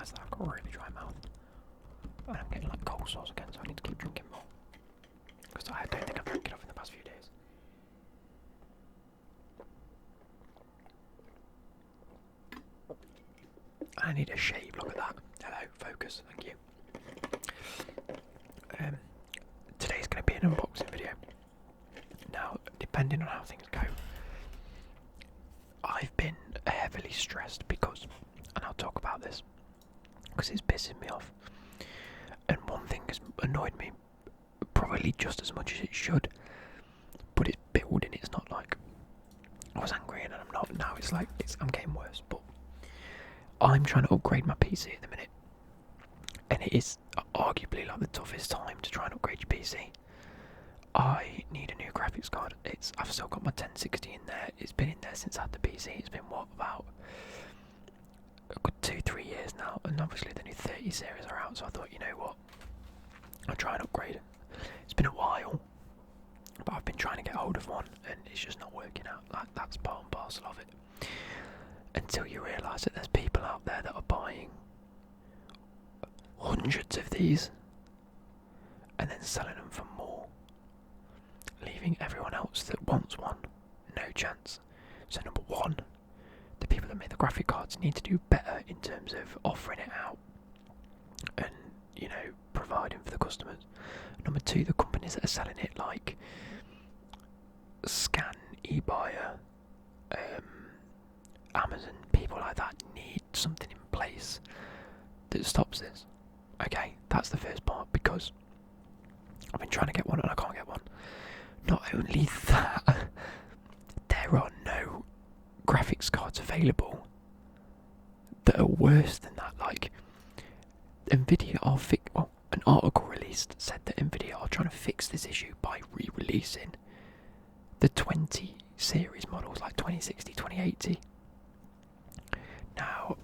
realised that I've got a really dry mouth. And I'm getting like cold sores again, so I need to keep drinking more. Because I don't think I've drank enough in the past few days. I need a shave, look at that. Hello, focus, thank you. Today's going to be an unboxing video. Now, depending on how things go, I've been heavily stressed because, and I'll talk about this, because it's pissing me off. And one thing has annoyed me probably just as much as it should, but it's building. It's not like I was angry and I'm not. Now it's like I'm getting worse. But I'm trying to upgrade my PC at the minute, and it is arguably like the toughest time to try and upgrade your PC. I need a new graphics card. I've still got my 1060 in there. It's been in there since I had the PC. It's been about a good 2-3 years now, and obviously the new 30 series are out. So I thought, you know what, I'll try and upgrade it. It's been a while, but I've been trying to get hold of one, and it's just not working out. That's part and parcel of it. Until you realise that there's people out there that are buying hundreds of these and then selling them for more, leaving everyone else that wants one no chance. So number one, the people that make the graphic cards need to do better in terms of offering it out and, you know, providing for the customers. Number two, the companies that are selling it, like Scan, eBuyer, Amazon, people like that, need something in place that stops this. Okay, that's the first part, because I've been trying to get one and I can't get one. Not only that, there are no graphics cards available that are worse than that. Like, Nvidia are an article released said that Nvidia are trying to fix this issue by re-releasing the 20 series models, like 2060, 2080. Now,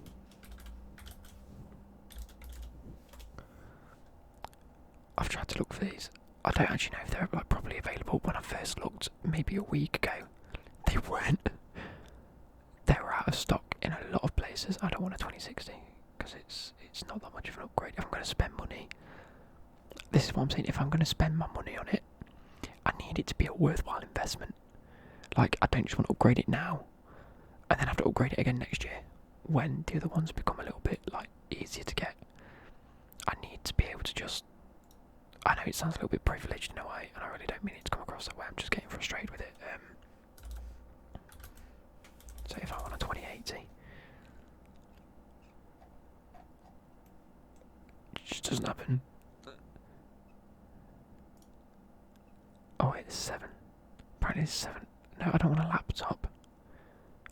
I've tried to look for these. I don't actually know if they're like properly available. When I first looked, maybe a week ago, they weren't. They were out of stock in a lot of places. I don't want a 2060 because it's not that much of an upgrade. If I'm going to spend money, this is what I'm saying. If I'm going to spend my money on it, I need it to be a worthwhile investment. Like, I don't just want to upgrade it now and then have to upgrade it again next year when the other ones become a little bit like easier to get. I need to be able to just. I know it sounds a little bit privileged in a way, and I really don't mean it to come across that way. I'm just getting frustrated with it. So if I want a 2080, it just doesn't happen. Oh wait, there's 7. Apparently there's 7. No, I don't want a laptop.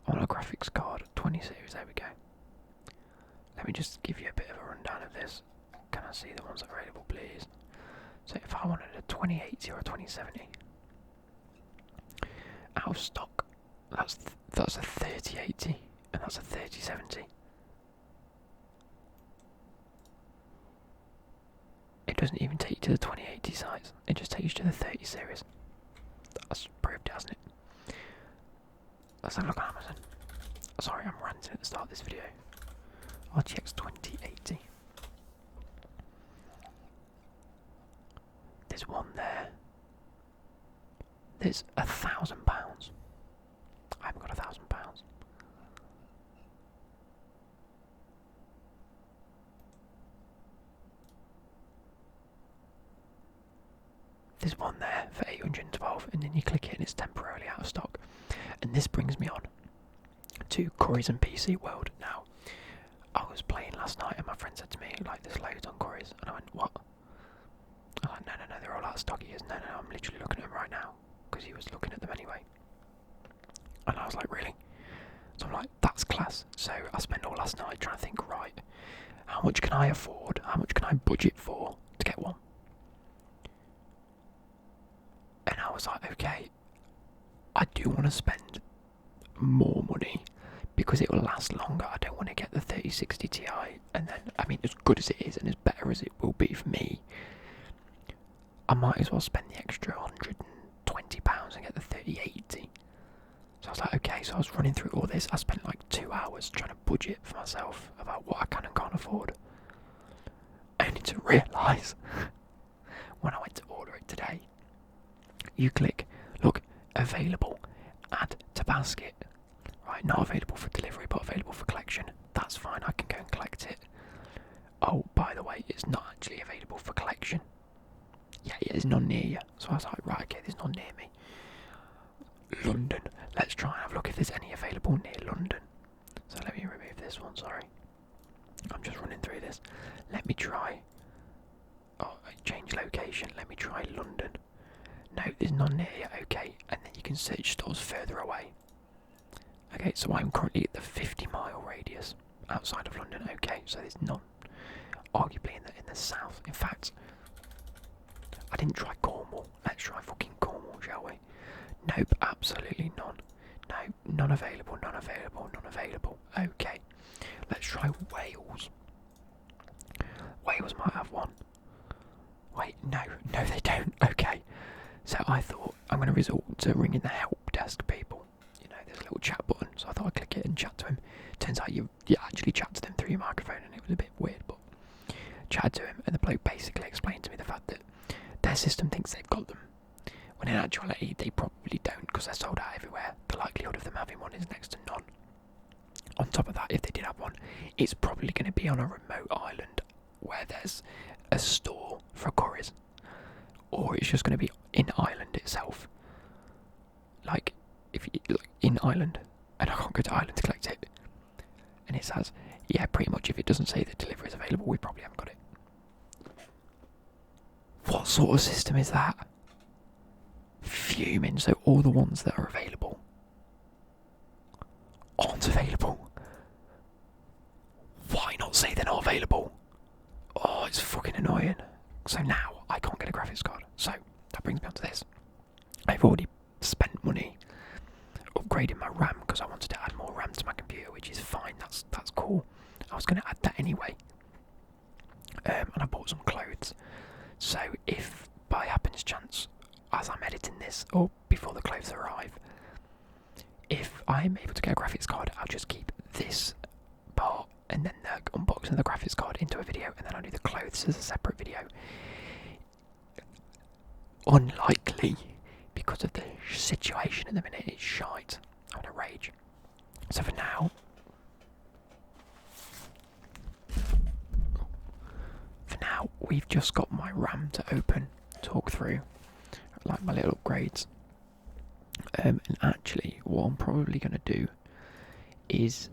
I want a graphics card. 20 series, there we go. Let me just give you a bit of a rundown of this. Can I see the ones that are available, please? So if I wanted a 2080 or a 2070, out of stock, that's a 3080 and that's a 3070. It doesn't even take you to the 2080 size, it just takes you to the 30 series. That's proved it, hasn't it? Let's have a look on Amazon. Sorry, I'm ranting at the start of this video. RTX 2080. There's one there. There's £1,000. I haven't got £1,000. There's one there for 812, and then you click it and it's temporarily out of stock. And this brings me on to Currys and PC World. Now, I was playing last night and my friend said to me, like, there's loads on Currys, and I went, what? I was like, no, they're all out of stock. He goes, no, I'm literally looking at them right now, because he was looking at them anyway. And I was like, really? So I'm like, that's class. So I spent all last night trying to think, right, how much can I afford? How much can I budget for to get one? And I was like, okay, I do want to spend more money because it will last longer. I don't want to get the 3060 Ti and then, I mean, as good as it is and as better as it will be for me, I might as well spend the extra £120 and get the 3080. So I was like, okay, so I was running through all this. I spent like 2 hours trying to budget for myself about what I can and can't afford. Only to realise when I went to order it today, you click, look, available, add to basket. Right, not available for delivery, but available for collection. That's fine, I can go and collect it. Oh, by the way, it's not actually available for collection. Yeah, it's not near you. So I was like, right, okay, there's none near me. London. Let's try and have a look if there's any available near London. So let me remove this one, sorry. I'm just running through this. Let me try. Oh, change location. Let me try London. No, there's none near you. Okay, and then you can search stores further away. Okay, so I'm currently at the 50-mile radius outside of London. Okay, so there's none. Arguably in the south. In fact, I didn't try Cornwall. Let's try fucking Cornwall, shall we? Nope, absolutely none. No, none available, none available, none available. Okay, let's try Wales. Wales might have one. Wait, no, they don't. Okay, so I thought I'm going to resort to ringing the help desk people. You know, there's a little chat button, so I thought I'd click it and chat to him. Turns out you actually chat to them through your microphone, and it was a bit weird, but chatted to him, and the bloke basically explained to me the fact that their system thinks they've got them, when in actuality they probably don't, because they're sold out everywhere. The likelihood of them having one is next to none. On top of that, if they did have one, it's probably going to be on a remote island where there's a store for curries, or it's just going to be in Ireland itself. Like, in Ireland, and I can't go to Ireland to collect it, and it says, yeah, pretty much if it doesn't say that delivery is available, we probably haven't got it. What sort of system is that? Fuming, so all the ones that are available aren't available. Why not say they're not available? Oh, it's fucking annoying. So now I can't get a graphics card. So that brings me on to this. I've already spent money upgrading my RAM because I wanted to add more RAM to my computer, which is fine. That's cool. I was going to add that anyway. And I bought some clothes. So if by happenstance, as I'm editing this, or before the clothes arrive, if I'm able to get a graphics card, I'll just keep this part and then the unboxing of the graphics card into a video, and then I'll do the clothes as a separate video. Unlikely, because of the situation at the minute, it's shite. I'm in a rage. So for now, we've just got my RAM to open, talk through, like my little upgrades. And actually, what I'm probably going to do is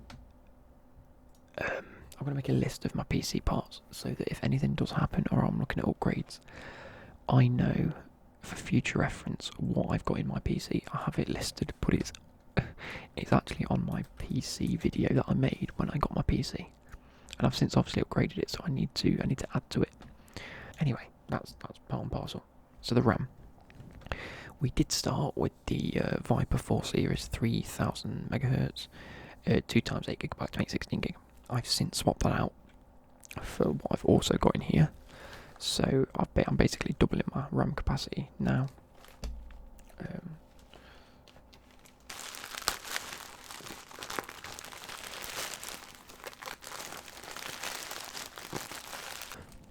I'm going to make a list of my PC parts so that if anything does happen or I'm looking at upgrades, I know for future reference what I've got in my PC. I have it listed, but it's actually on my PC video that I made when I got my PC, and I've since obviously upgraded it, so I need to add to it. Anyway, that's part and parcel. So the RAM. We did start with the Viper 4 Series 3000 megahertz, 2x 8 GB to make 16 gig. I've since swapped that out for what I've also got in here. So I'm basically doubling my RAM capacity now.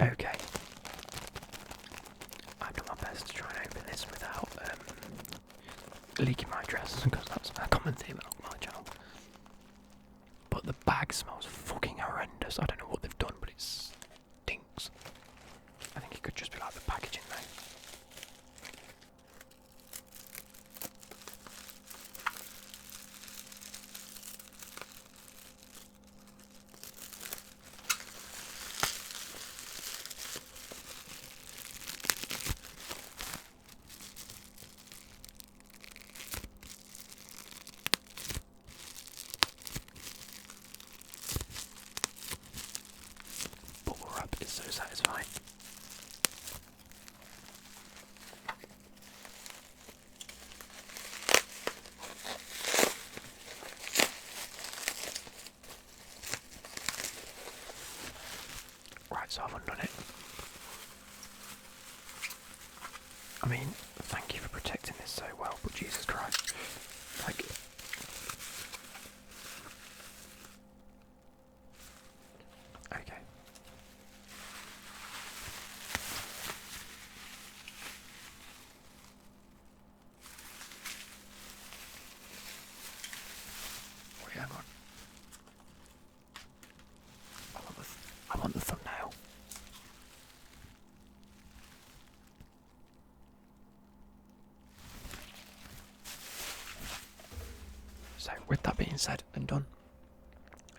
Okay. I've done my best to try and open this without leaking my address, because that's a common theme on my channel. But the bag smells fucking horrendous. I don't know what they've done, but it stinks. I think it could just be like the packaging though. Bubble wrap is so satisfying. Right, so I've undone it. I mean, thank you for protecting this so well, but Jesus Christ. Like, with that being said and done,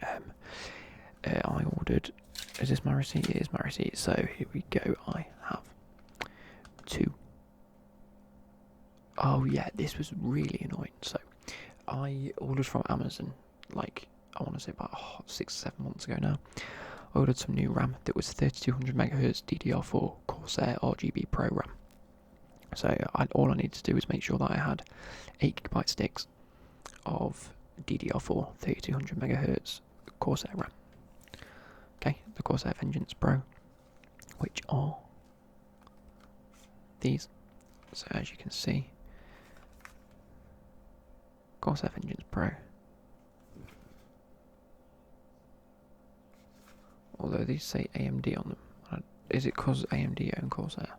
I ordered. Is this my receipt? It is my receipt. So here we go. I have 2. Oh yeah, this was really annoying. So I ordered from Amazon, like I want to say about 6 or 7 months ago now. I ordered some new RAM that was 3200 MHz DDR4 Corsair RGB Pro RAM. So all I needed to do was make sure that I had 8GB sticks of DDR4 3200 MHz Corsair RAM. Okay, the Corsair Vengeance Pro, which are these. So as you can see, Corsair Vengeance Pro. Although these say AMD on them. Is it because AMD own Corsair?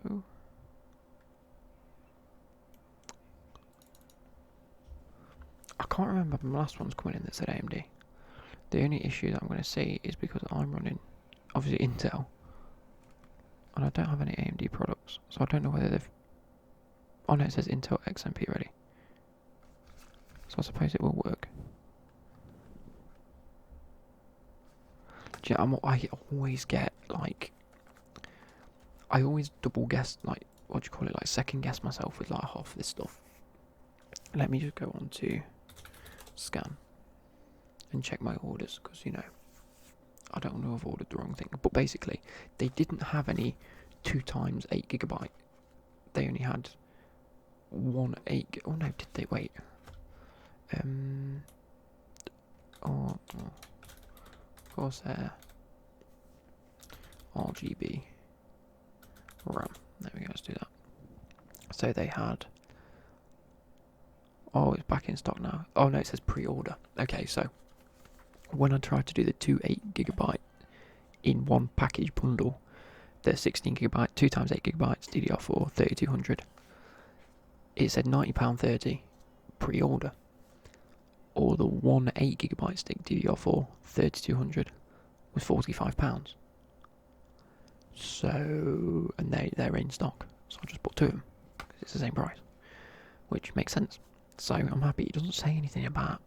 No. I can't remember the last one's coming in that said AMD. The only issue that I'm going to see is because I'm running, obviously, Intel. And I don't have any AMD products. So I don't know whether they've... Oh no, it says Intel XMP ready. So I suppose it will work. I always get, like... I always double guess, like, what do you call it? Like, second guess myself with, like, half this stuff. Let me just go on to scan and check my orders, because, you know, I don't know if I've ordered the wrong thing. But basically, they didn't have any 2 times 8GB. They only had 1 8. Oh no, did they? Wait. Corsair RGB RAM. There we go, let's do that. So they had... Oh, it's back in stock now. Oh no, it says pre-order. Okay, so when I tried to do the 2 8GB in one package bundle, the 16GB, 2 times 8GB DDR4 3200, it said £90.30 pre-order. Or the 1 8GB stick DDR4 3200 was £45. So, and they're in stock. So I just bought 2 of them because it's the same price, which makes sense. So I'm happy. It doesn't say anything about.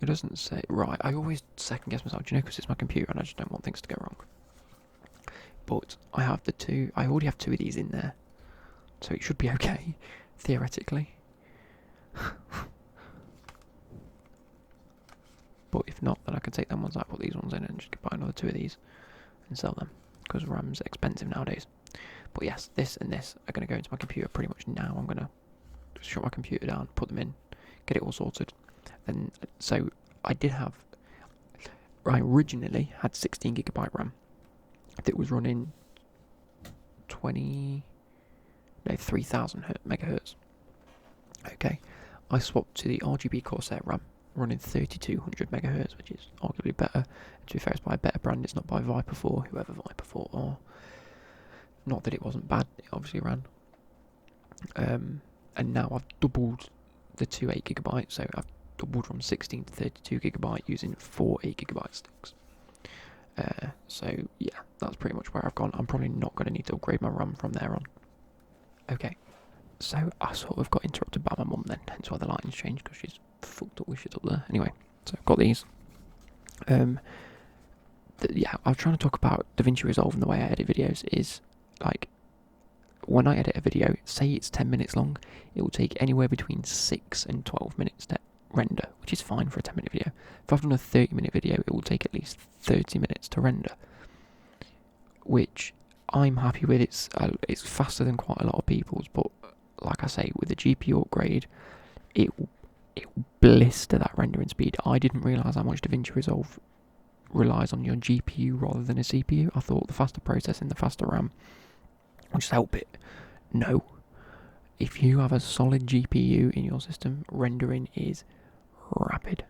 It doesn't say right. I always second guess myself, do you know, because it's my computer and I just don't want things to go wrong. But I have the 2. I already have 2 of these in there, so it should be okay, theoretically. But if not, then I can take them ones out, put these ones in, and just buy another 2 of these and sell them, because RAM's expensive nowadays. But yes, this and this are going to go into my computer pretty much now. I'm going to shut my computer down, put them in, get it all sorted. And so I originally had 16GB RAM that was running 3000 megahertz. Okay, I swapped to the RGB Corsair RAM running 3200 megahertz, which is arguably better. And to be fair, it's by a better brand. It's not by Viper 4, whoever Viper 4 are. Not that it wasn't bad, it obviously ran. And now I've doubled the 2 8GB, so I've doubled from 16 to 32GB using 4 8GB sticks. So yeah, that's pretty much where I've gone. I'm probably not going to need to upgrade my RAM from there on. Okay, so I sort of got interrupted by my mum then, hence why the lighting's changed, because she's fucked up with shit up there. Anyway, so I've got these. Yeah, I was trying to talk about DaVinci Resolve, and the way I edit videos is, like, when I edit a video, say it's 10 minutes long, it will take anywhere between 6 and 12 minutes to render, which is fine for a 10-minute video. If I've done a 30-minute video, it will take at least 30 minutes to render, which I'm happy with. It's faster than quite a lot of people's, but like I say, with the GPU upgrade, it will blister that rendering speed. I didn't realise how much DaVinci Resolve relies on your GPU rather than a CPU. I thought the faster processing, the faster RAM will just help it. No. If you have a solid GPU in your system, rendering is rapid.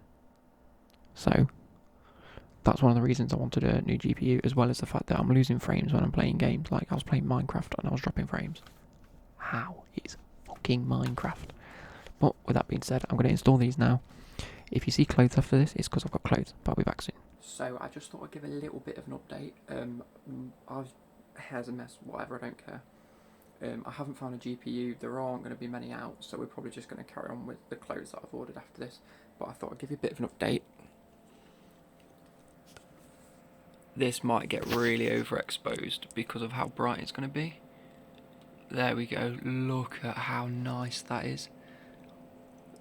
So that's one of the reasons I wanted a new GPU, as well as the fact that I'm losing frames when I'm playing games. Like, I was playing Minecraft and I was dropping frames. How? It's fucking Minecraft. But with that being said, I'm going to install these now. If you see clothes after this, it's because I've got clothes, but I'll be back soon. So I just thought I'd give a little bit of an update. Hair's a mess, whatever, I don't care. I haven't found a GPU, there aren't going to be many out, so we're probably just going to carry on with the clothes that I've ordered after this. But I thought I'd give you a bit of an update. This might get really overexposed because of how bright it's going to be. There we go, look at how nice that is.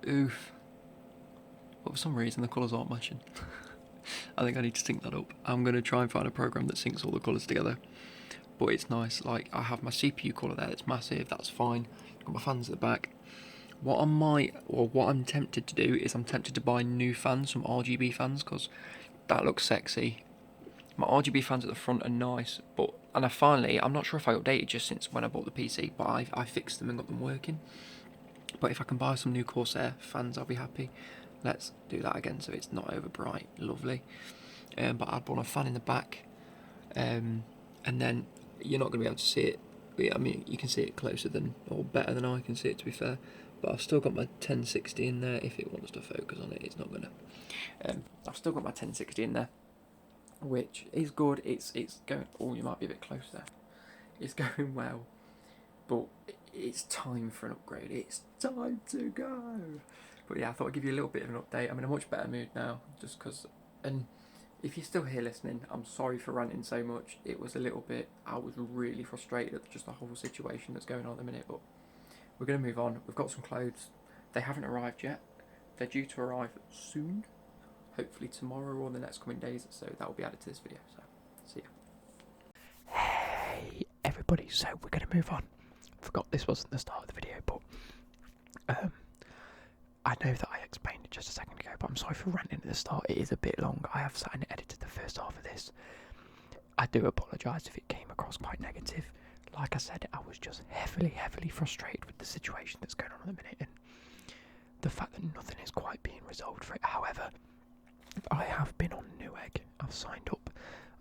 Oof. But for some reason the colours aren't matching. I think I need to sync that up. I'm going to try and find a program that syncs all the colours together. But it's nice, like I have my CPU colour there, that's massive, that's fine. Got my fans at the back. What I'm tempted to do is I'm tempted to buy new fans, some RGB fans, because that looks sexy. My RGB fans at the front are nice, I'm not sure if I updated just since when I bought the PC, but I fixed them and got them working. But if I can buy some new Corsair fans, I'll be happy. Let's do that again so it's not over bright, lovely. But I'd want a fan in the back, and then you're not going to be able to see it. I mean, you can see it closer than, or better than I can see it, to be fair. But I've still got my 1060 in there. If it wants to focus on it, it's not going to. I've still got my 1060 in there, which is good. It's going. Oh, you might be a bit close there. It's going well, but it's time for an upgrade. It's time to go. But yeah, I thought I'd give you a little bit of an update. I'm in a much better mood now, just because. And if you're still here listening, I'm sorry for ranting so much. It was a little bit. I was really frustrated at just the whole situation that's going on at the minute. But we're going to move on. We've got some clothes. They haven't arrived yet. They're due to arrive soon. Hopefully tomorrow or the next coming days. So that will be added to this video. So see ya. Hey everybody, so we're going to move on. Forgot this wasn't the start of the video, but I know that I explained it just a second ago, but I'm sorry for ranting at the start. It is a bit long. I have sat and edited the first half of this. I do apologise if it came across quite negative. Like I said, I was just heavily frustrated with the situation that's going on at the minute and the fact that nothing is quite being resolved for it. However, I have been on Newegg. I've signed up,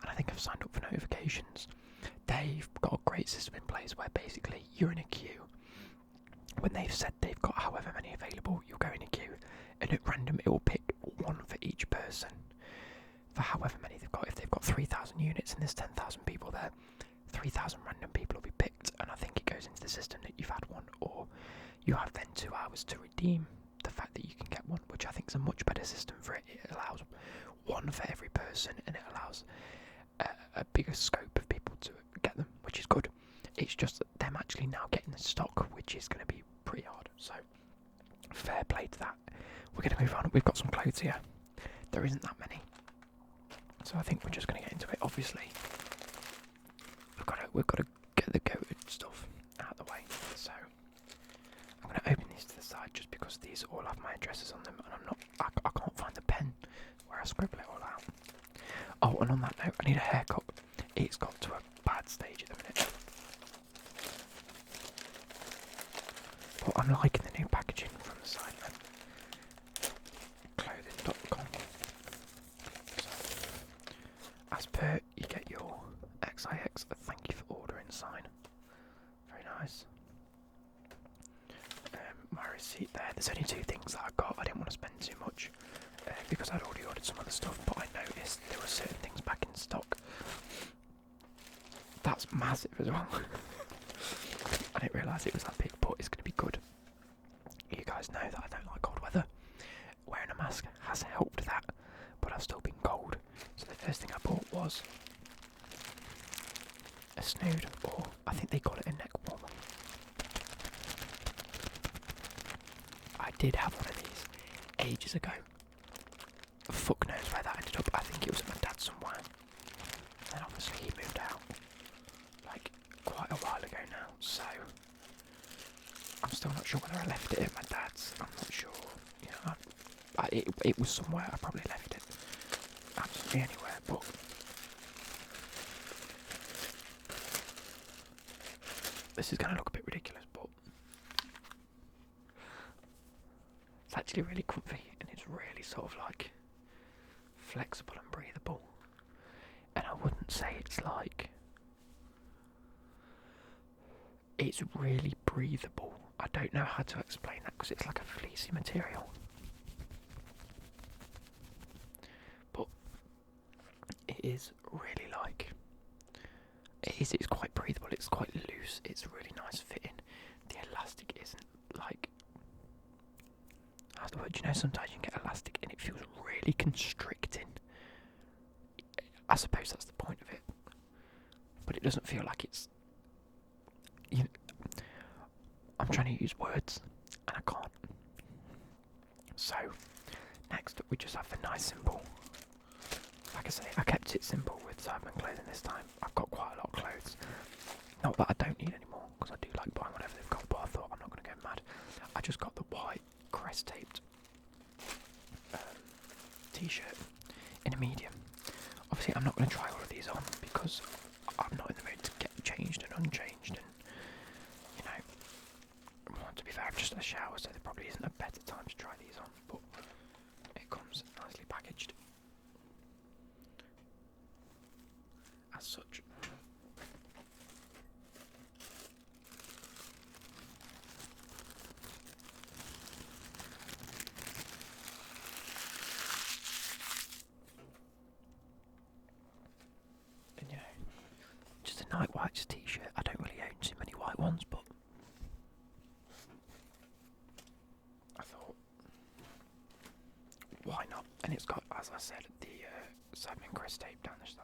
and I think I've signed up for notifications. They've got a great system in place where basically you're in a queue. When they've said they've got however many available, you'll go in a queue, and at random it will pick one for each person for however many they've got. If they've got 3,000 units and there's 10,000 people there, 3,000 random people will be picked, and I think it goes into the system that you've had one, or you have then 2 hours to redeem the fact that you can get one, which I think is a much better system for it. It allows one for every person, and it allows a bigger scope of people to get them, which is good. It's just that them actually now getting the stock, which is going to be pretty hard. So, fair play to that. We're going to move on. We've got some clothes here. There isn't that many, so I think we're just going to get into it. Obviously, we've got to get the goated stuff out of the way. So, I'm going to open these to the side just because these all have my addresses on them, and I can't find the pen where I scribble it all out. Oh, and on that note, I need a haircut. It's got to a bad stage at the minute. But I'm liking the new packaging from the side, man. Clothing.com. So, as per, you get your XIX, thank you for ordering sign. Very nice. My receipt there. There's only 2 things that I got. I didn't want to spend too much because I'd already ordered some other stuff, but I noticed there were certain things back in stock. That's massive as well. I didn't realise it was that big, but it's going to be good. You guys know that I don't like cold weather. Wearing a mask has helped that, but I've still been cold. So the first thing I bought was a snood, or I think they call it a neck warmer. I did have one of these ages ago. Fuck knows where that ended up. I think it was at my dad's somewhere. And obviously he moved out like quite a while ago now, so I'm still not sure whether I left it at my dad's. I'm not sure. You know, it was somewhere. I probably left it absolutely anywhere, but this is going to look a bit ridiculous, but it's actually really comfy, and it's really sort of like flexible and breathable. And I wouldn't say it's like, it's really breathable. I don't know how to explain that because it's like a fleecy material. But is really like, it's quite breathable, it's quite loose, it's really nice fitting. The elastic isn't like, how's the word, you know, sometimes you can get elastic and it feels really constricting. I suppose that's the point of it, but it doesn't feel like it's, you know, I'm trying to use words and I can't. So next we just have the nice simple. Like I say, I kept it simple with Cyberman clothing this time. I've got quite a lot of clothes. Not that I don't need anymore, because I do like buying whatever they've got, but I thought I'm not going to go mad. I just got the white crest taped t-shirt in a medium. Obviously I'm not going to try all of these on because I'm not in the mood to get changed and unchanged, and you know, well, to be fair, I've just had a shower, so there probably isn't a better time to try these on, but it comes nicely packaged as such. And you know, just a night white t-shirt. I don't really own too many white ones, but I thought, why not? And it's got, as I said, the Cyberman crest tape down the side.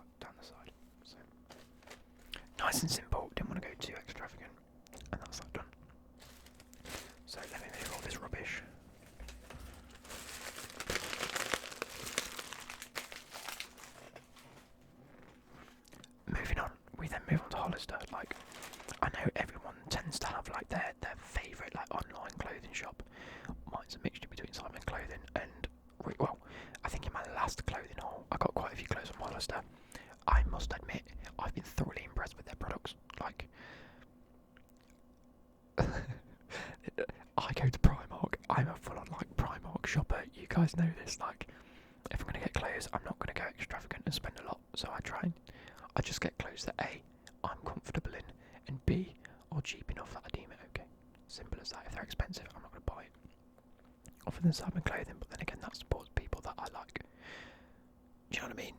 So nice and simple. Didn't want to go too extravagant, and that's that done. So let me move all this rubbish. Moving on, we then move on to Hollister. Like, I know everyone tends to have like their favourite like online clothing shop. Mine's a mixture between Simon Clothing and, well, I think in my last clothing haul I got quite a few clothes from Hollister. I must admit, I've been thoroughly impressed with their products. Like, I go to Primark. I'm a full-on like Primark shopper. You guys know this. Like, if I'm gonna get clothes, I'm not gonna go extravagant and spend a lot. So I just get clothes that A, I'm comfortable in, and B, are cheap enough that I deem it okay. Simple as that. If they're expensive, I'm not gonna buy it. Other than Simon Clothing, but then again, that supports people that I like. Do you know what I mean?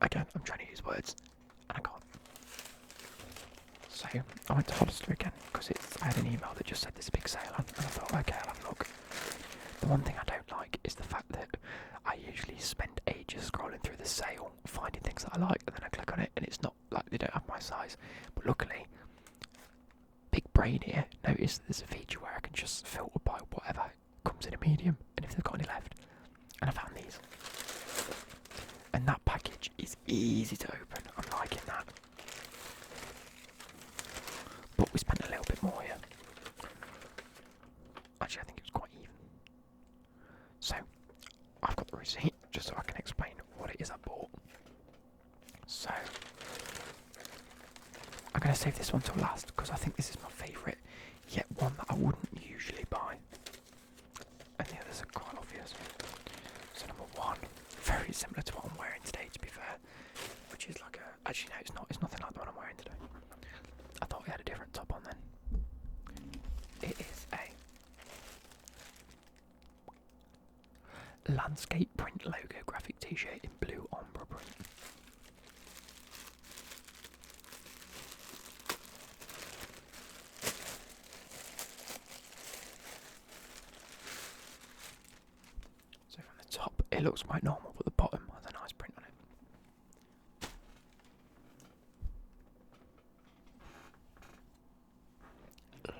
Again, I'm trying to use words, and I can't. So I went to Hollister again because I had an email that just said there's a big sale on, and I thought, okay, I'll have a look. The one thing I don't like is the fact that I usually spend ages scrolling through the sale, finding things that I like, and then I click on it, and it's not like they don't have my size. But luckily, big brain here, notice there's a feature where I can just filter by whatever comes in a medium, and if they've got any left. And I found these. And that package is easy to open. I'm liking that. But we spent a little bit more here. Actually, I think it was quite even. So, I've got the receipt just so I can explain what it is I bought. So, I'm going to save this one till last because I think this is my favourite, yet one that I wouldn't usually buy. And the others are quite obvious. So number one, very similar to what I'm wearing today, to be fair, which is like a, actually no, it's not, it's nothing like the one I'm wearing today. I thought we had a different top on then. It is a landscape print logo graphic t-shirt in blue ombre print. So from the top it looks quite normal, but the bottom has a nice print on it.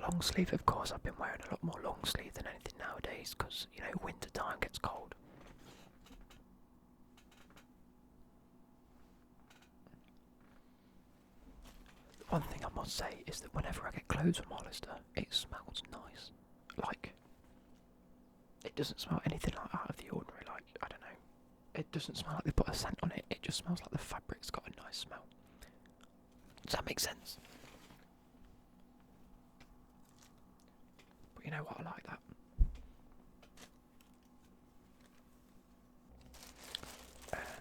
Long sleeve, of course. I've been wearing a lot more long sleeve than anything nowadays because, you know, winter time gets cold. One thing I must say is that whenever I get clothes from Hollister, it smells nice. Like, it doesn't smell anything like out of the ordinary. Like, I don't know, it doesn't smell like they put a scent on it. It just smells like the fabric's got a nice smell. Does that make sense? But you know what, I like that.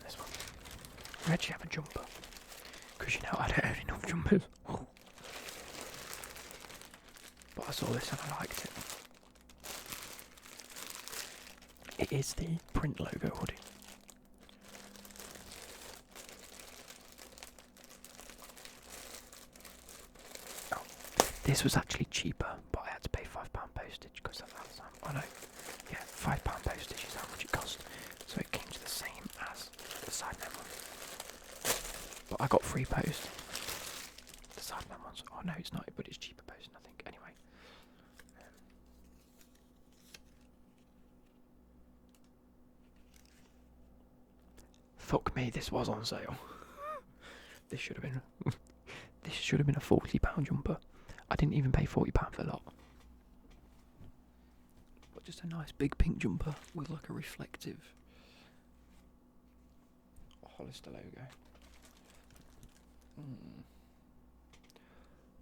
This one. I actually have a jumper. Because you know I don't have enough jumpers. But I saw this and I liked it. It is the print logo hoodie. This was actually cheaper, but I had to pay £5 postage because at that time, I know, yeah, £5 postage is how much it cost. So it came to the same as the Sidemen one. But I got free post. The Sidemen ones, oh no, it's not, but it's cheaper post, I think. Anyway. Fuck me, this was on sale. This should have been this should have been a £40 jumper. I didn't even pay £40 for a lot. But just a nice big pink jumper with like a reflective Hollister logo.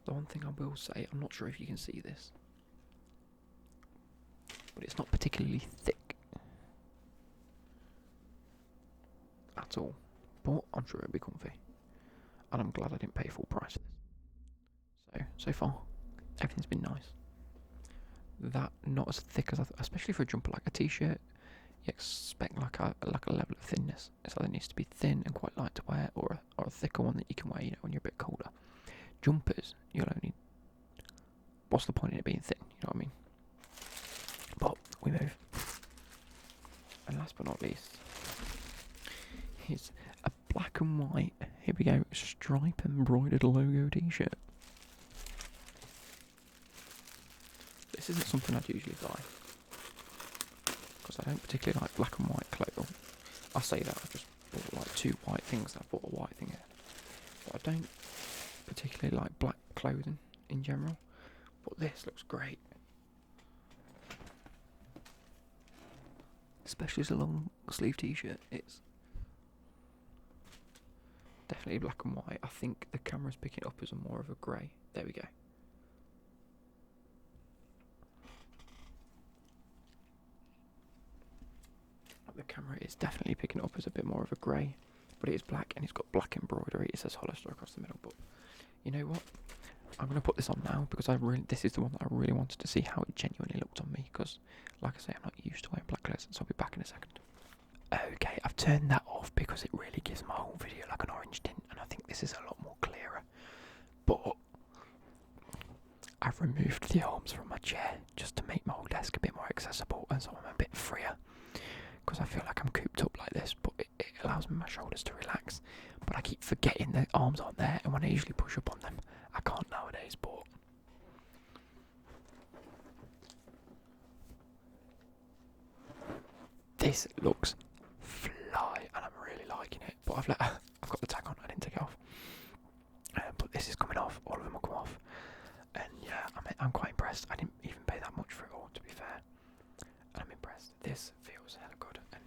The one thing I will say, I'm not sure if you can see this, but it's not particularly thick at all. But I'm sure it'll be comfy. And I'm glad I didn't pay full price for this. So far, everything's been nice. That not as thick as especially for a jumper like a t-shirt, you expect like a level of thinness. So it needs to be thin and quite light to wear, or a thicker one that you can wear, when you're a bit colder. Jumpers, you'll only. What's the point in it being thin? You know what I mean? But we move. And last but not least, here's a black and white, here we go, stripe embroidered logo t-shirt. This isn't something I'd usually buy, because I don't particularly like black and white clothing. I say that, I've just bought like 2 white things, and I bought a white thing here. But I don't particularly like black clothing in general, but this looks great. Especially as a long sleeve t-shirt, it's definitely black and white. I think the camera's picking it up as a more of a grey. There we go. The camera is definitely picking it up as a bit more of a grey, but it is black and it's got black embroidery. It says Hollister across the middle, but you know what? I'm going to put this on now because this is the one that I really wanted to see how it genuinely looked on me, because like I say, I'm not used to wearing black clothes, so I'll be back in a second. Okay, I've turned that off because it really gives my whole video like an orange tint, and I think this is a lot more clearer. But I've removed the arms from my chair just to make my whole desk a bit more accessible, and so I'm a bit freer, because I feel like I'm cooped up like this, but it allows my shoulders to relax. But I keep forgetting the arms aren't there, and when I usually push up on them, I can't nowadays. But this looks fly, and I'm really liking it. But I've got the tag on, I didn't take it off. But this is coming off, all of them will come off. And yeah, I'm quite impressed. I didn't even pay that much for it all, to be fair. And I'm impressed. This feels hella good. And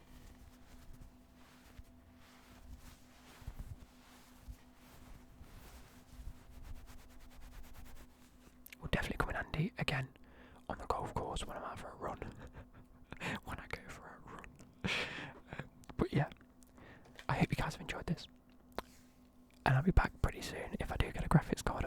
will definitely come in handy again on the golf course when I'm out for a run. When I go for a run. But yeah, I hope you guys have enjoyed this. And I'll be back pretty soon if I do get a graphics card